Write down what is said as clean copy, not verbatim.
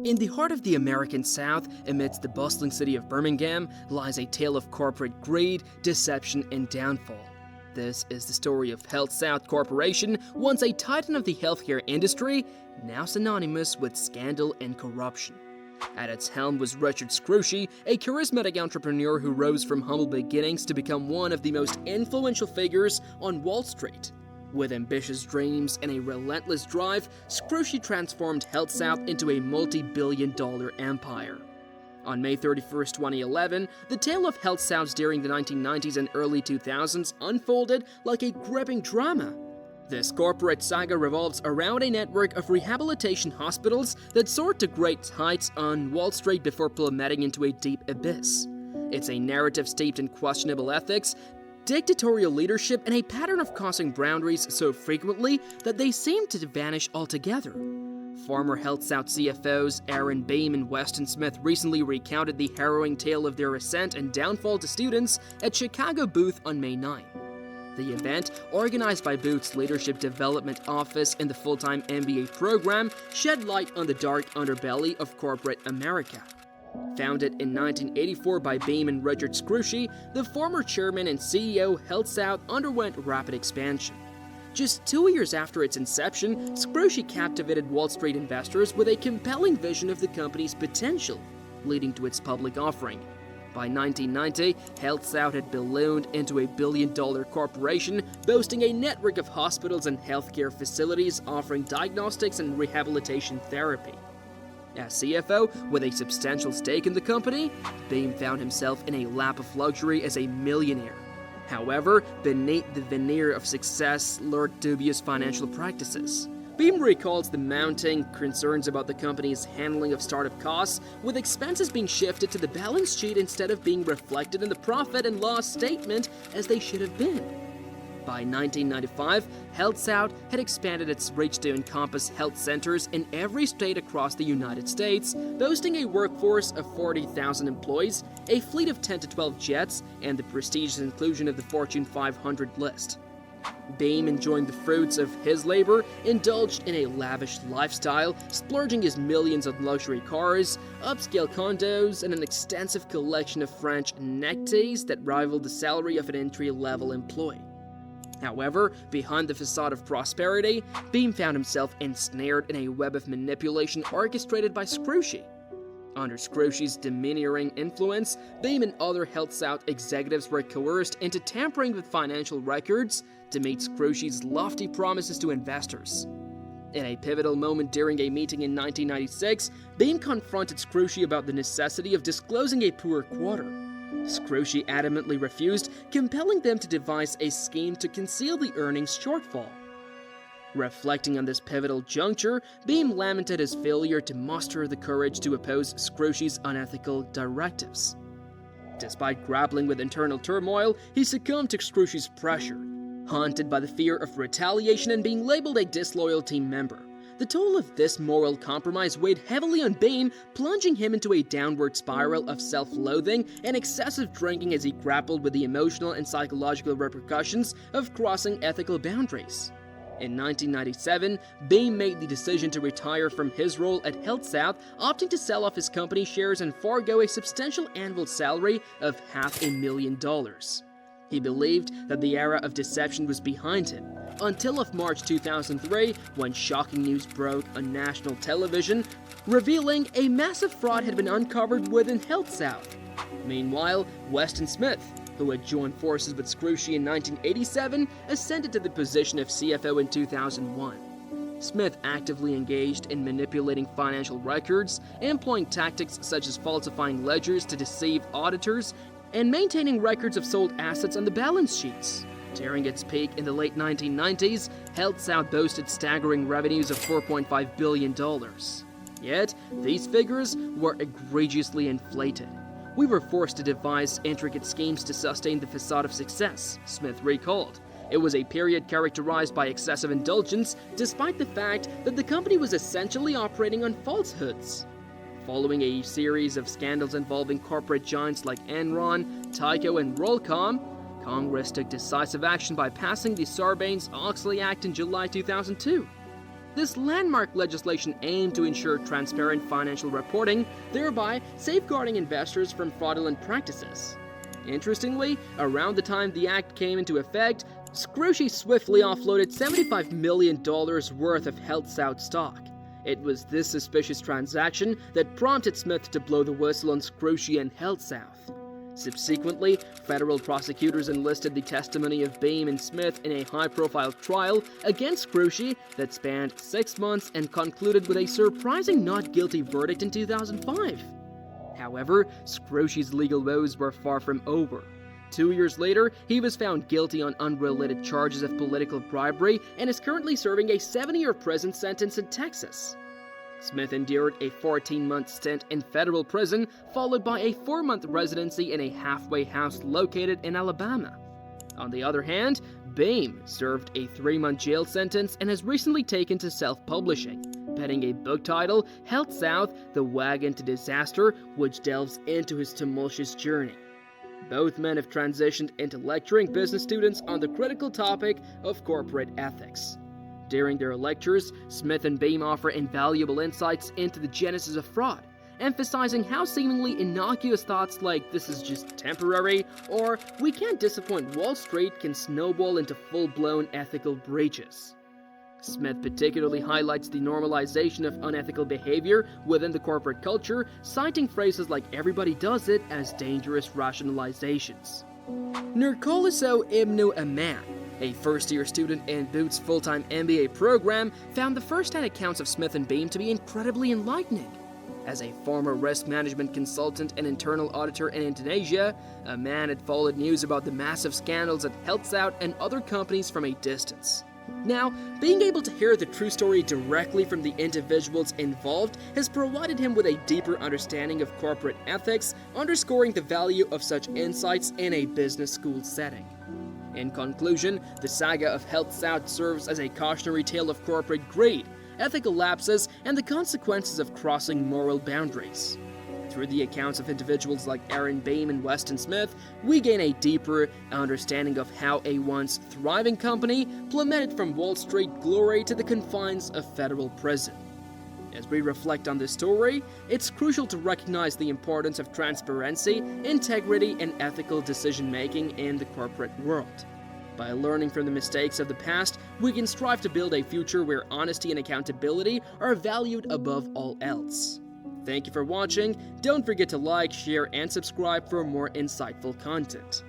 In the heart of the American South, amidst the bustling city of Birmingham, lies a tale of corporate greed, deception, and downfall. This is the story of HealthSouth Corporation, once a titan of the healthcare industry, now synonymous with scandal and corruption. At its helm was Richard Scrushy, a charismatic entrepreneur who rose from humble beginnings to become one of the most influential figures on Wall Street. With ambitious dreams and a relentless drive, Scrushy transformed HealthSouth into a multi-billion-dollar empire. On May 31, 2011, the tale of HealthSouth during the 1990s and early 2000s unfolded like a gripping drama. This corporate saga revolves around a network of rehabilitation hospitals that soared to great heights on Wall Street before plummeting into a deep abyss. It's a narrative steeped in questionable ethics, dictatorial leadership, and a pattern of crossing boundaries so frequently that they seem to vanish altogether. Former HealthSouth CFOs Aaron Beam and Weston Smith recently recounted the harrowing tale of their ascent and downfall to students at Chicago Booth on May 9. The event, organized by Booth's Leadership Development Office and the full-time MBA program, shed light on the dark underbelly of corporate America. Founded in 1984 by Beam and Richard Scrushy, the former chairman and CEO HealthSouth underwent rapid expansion. Just 2 years after its inception, Scrushy captivated Wall Street investors with a compelling vision of the company's potential, leading to its public offering. By 1990, HealthSouth had ballooned into a billion-dollar corporation, boasting a network of hospitals and healthcare facilities offering diagnostics and rehabilitation therapy. As CFO, with a substantial stake in the company, Beam found himself in a lap of luxury as a millionaire. However, beneath the veneer of success lurked dubious financial practices. Beam recalls the mounting concerns about the company's handling of startup costs, with expenses being shifted to the balance sheet instead of being reflected in the profit and loss statement as they should have been. By 1995, HealthSouth had expanded its reach to encompass health centers in every state across the United States, boasting a workforce of 40,000 employees, a fleet of 10 to 12 jets, and the prestigious inclusion of the Fortune 500 list. Beam, enjoying the fruits of his labor, indulged in a lavish lifestyle, splurging his millions on luxury cars, upscale condos, and an extensive collection of French neckties that rivaled the salary of an entry-level employee. However, behind the facade of prosperity, Beam found himself ensnared in a web of manipulation orchestrated by Scrushy. Under Scrushy's domineering influence, Beam and other HealthSouth executives were coerced into tampering with financial records to meet Scrushy's lofty promises to investors. In a pivotal moment during a meeting in 1996, Beam confronted Scrushy about the necessity of disclosing a poor quarter. Scrushy adamantly refused, compelling them to devise a scheme to conceal the earnings shortfall. Reflecting on this pivotal juncture, Beam lamented his failure to muster the courage to oppose Scrushy's unethical directives. Despite grappling with internal turmoil, he succumbed to Scrushy's pressure, haunted by the fear of retaliation and being labeled a disloyal team member. The toll of this moral compromise weighed heavily on Beam, plunging him into a downward spiral of self-loathing and excessive drinking as he grappled with the emotional and psychological repercussions of crossing ethical boundaries. In 1997, Beam made the decision to retire from his role at HealthSouth, opting to sell off his company shares and forego a substantial annual salary of $500,000. He believed that the era of deception was behind him, until of March 2003, when shocking news broke on national television, revealing a massive fraud had been uncovered within HealthSouth. Meanwhile, Weston Smith, who had joined forces with Scrushy in 1987, ascended to the position of CFO in 2001. Smith actively engaged in manipulating financial records, employing tactics such as falsifying ledgers to deceive auditors, and maintaining records of sold assets on the balance sheets. During its peak in the late 1990s, HealthSouth boasted staggering revenues of $4.5 billion. Yet, these figures were egregiously inflated. "We were forced to devise intricate schemes to sustain the facade of success," Smith recalled. It was a period characterized by excessive indulgence, despite the fact that the company was essentially operating on falsehoods. Following a series of scandals involving corporate giants like Enron, Tyco, and WorldCom, Congress took decisive action by passing the Sarbanes-Oxley Act in July 2002. This landmark legislation aimed to ensure transparent financial reporting, thereby safeguarding investors from fraudulent practices. Interestingly, around the time the act came into effect, Scrushy swiftly offloaded $75 million worth of HealthSouth stock. It was this suspicious transaction that prompted Smith to blow the whistle on Scrushy and HealthSouth. Subsequently, federal prosecutors enlisted the testimony of Beam and Smith in a high-profile trial against Scrushy that spanned 6 months and concluded with a surprising not guilty verdict in 2005. However, Scrushy's legal woes were far from over. 2 years later, he was found guilty on unrelated charges of political bribery and is currently serving a 7-year prison sentence in Texas. Smith endured a 14-month stint in federal prison, followed by a 4-month residency in a halfway house located in Alabama. On the other hand, Beam served a 3-month jail sentence and has recently taken to self-publishing, penning a book titled HealthSouth: The Wagon to Disaster, which delves into his tumultuous journey. Both men have transitioned into lecturing business students on the critical topic of corporate ethics. During their lectures, Smith and Beam offer invaluable insights into the genesis of fraud, emphasizing how seemingly innocuous thoughts like "this is just temporary" or "we can't disappoint Wall Street" can snowball into full-blown ethical breaches. Smith particularly highlights the normalization of unethical behavior within the corporate culture, citing phrases like "everybody does it" as dangerous rationalizations. Nurkoliso Ibnu Aman, a first-year student in Booth's full-time MBA program, found the first-hand accounts of Smith and Beam to be incredibly enlightening. As a former risk management consultant and internal auditor in Indonesia, Aman had followed news about the massive scandals at HealthSouth and other companies from a distance. Now, being able to hear the true story directly from the individuals involved has provided him with a deeper understanding of corporate ethics, underscoring the value of such insights in a business school setting. In conclusion, the saga of HealthSouth serves as a cautionary tale of corporate greed, ethical lapses, and the consequences of crossing moral boundaries. Through the accounts of individuals like Aaron Beam and Weston Smith, we gain a deeper understanding of how a once thriving company plummeted from Wall Street glory to the confines of federal prison. As we reflect on this story, it's crucial to recognize the importance of transparency, integrity, and ethical decision-making in the corporate world. By learning from the mistakes of the past, we can strive to build a future where honesty and accountability are valued above all else. Thank you for watching. Don't forget to like, share, and subscribe for more insightful content.